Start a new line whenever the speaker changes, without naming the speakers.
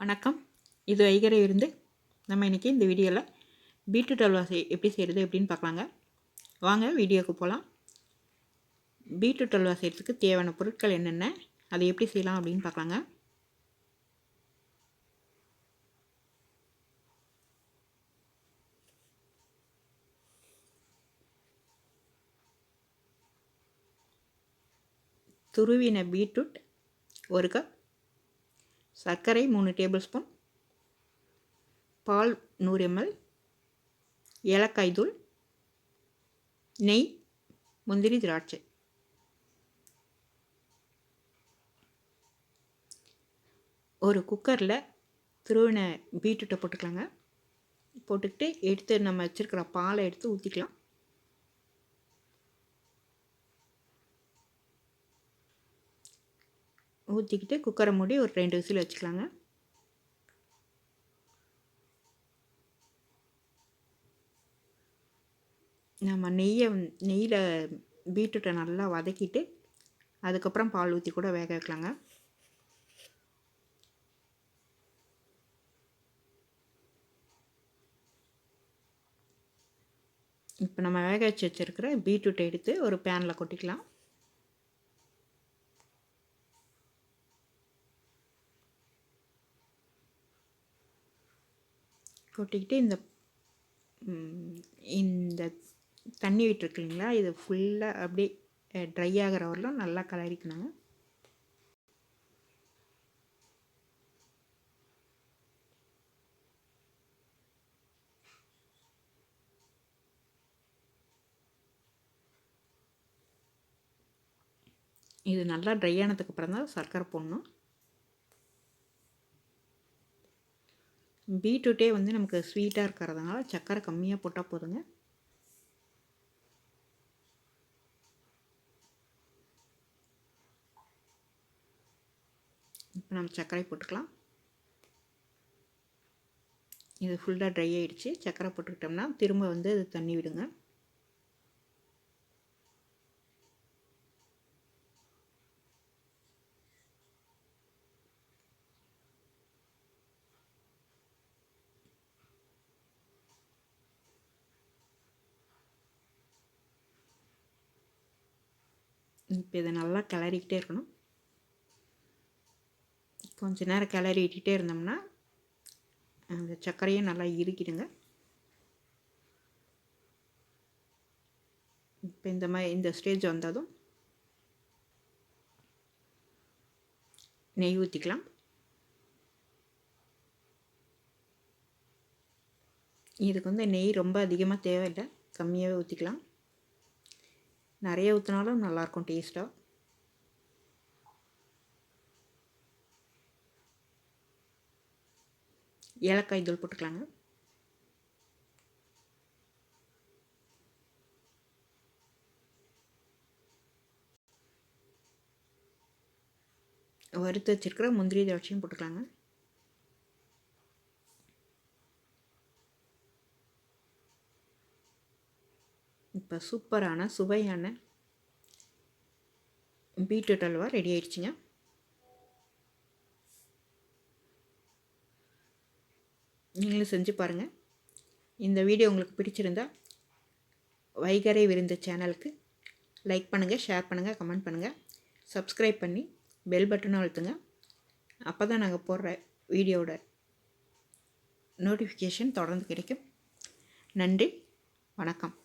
வணக்கம். இது வைகரை விருந்து. நம்ம இன்றைக்கி இந்த வீடியோவில் பீட்ரூட் அல்வா எப்படி செய்கிறது எப்படின்னு பார்க்கலாங்க. வாங்க வீடியோவுக்கு போகலாம். பீட்ரூட் அல்வா செய்கிறதுக்கு தேவையான பொருட்கள் என்னென்ன, அதை எப்படி செய்யலாம் அப்படின்னு பார்க்கலாங்க. துருவின பீட்ரூட் 1 கப், சர்க்கரை 3 டேபிள் ஸ்பூன், பால் 100 ml, ஏலக்காய் தூள், நெய், முந்திரி, திராட்சை. ஒரு குக்கரில் துருவின பீட்ரூட்டை போட்டுக்கலாங்க. போட்டுக்கிட்டு எடுத்து நம்ம வச்சுருக்கிற பாலை எடுத்து ஊற்றிக்கலாம். ஊற்றிக்கிட்டு குக்கரை மூடி ஒரு 2 விசில் வச்சுக்கலாங்க. நம்ம நெய்யில் பீட்ரூட்டை நல்லா வதக்கிட்டு அதுக்கப்புறம் பால் ஊற்றி கூட வேக வைக்கலாங்க. இப்போ நம்ம வேக வச்சுருக்கிற பீட்ரூட்டை எடுத்து ஒரு பேனில் கொட்டிக்கலாம். கொட்டிக்கிட்டு இந்த தண்ணி விட்டுருக்கு இல்லைங்களா, இது ஃபுல்லாக அப்படியே ட்ரை ஆகிற வரலாம் நல்லா கலரிக்கணுங்க. இது நல்லா ட்ரை ஆனதுக்கு அப்புறம் தான் சர்க்கரை போடணும். பீட்ரூட்டே நமக்கு ஸ்வீட்டாக இருக்கிறதுனால சர்க்கரை கம்மியாக போட்டால் போதுங்க. இப்போ நம்ம சர்க்கரை போட்டுக்கலாம். இது ஃபுல்லாக ட்ரை ஆகிடுச்சு. சர்க்கரை போட்டுக்கிட்டோம்னா திரும்ப அது தண்ணி விடுங்க. இப்போ இதை நல்லா கிளறிக்கிட்டே இருக்கணும். கொஞ்ச நேரம் கிளறி விட்டுட்டே இருந்தோம்னா அந்த சர்க்கரையும் நல்லா இறுக்கிடுங்க. இப்போ இந்த ஸ்டேஜ் வந்ததும் நெய் ஊற்றிக்கலாம். இதுக்கு நெய் ரொம்ப அதிகமாக தேவையில்லை, கம்மியாகவே ஊற்றிக்கலாம். நிறைய ஊற்றினாலும் நல்லாயிருக்கும் டேஸ்ட்டாக. ஏலக்காய் தூள் போட்டுக்கலாங்க. வறுத்து வச்சுருக்கிற முந்திரி திராட்சையும் போட்டுக்கலாங்க. இப்போ சூப்பரான சுவையான பீட்ரூட் அல்வா ரெடி ஆயிடுச்சுங்க. நீங்களும் செஞ்சு பாருங்கள். இந்த வீடியோ உங்களுக்கு பிடிச்சிருந்தா வைகரை விருந்து சேனலுக்கு லைக் பண்ணுங்கள், ஷேர் பண்ணுங்கள், கமெண்ட் பண்ணுங்கள், சப்ஸ்கிரைப் பண்ணி பெல் பட்டனை அழுத்துங்க. அப்போ தான் நாங்கள் போடுற வீடியோவோட நோட்டிஃபிகேஷன் தொடர்ந்து கிடைக்கும். நன்றி, வணக்கம்.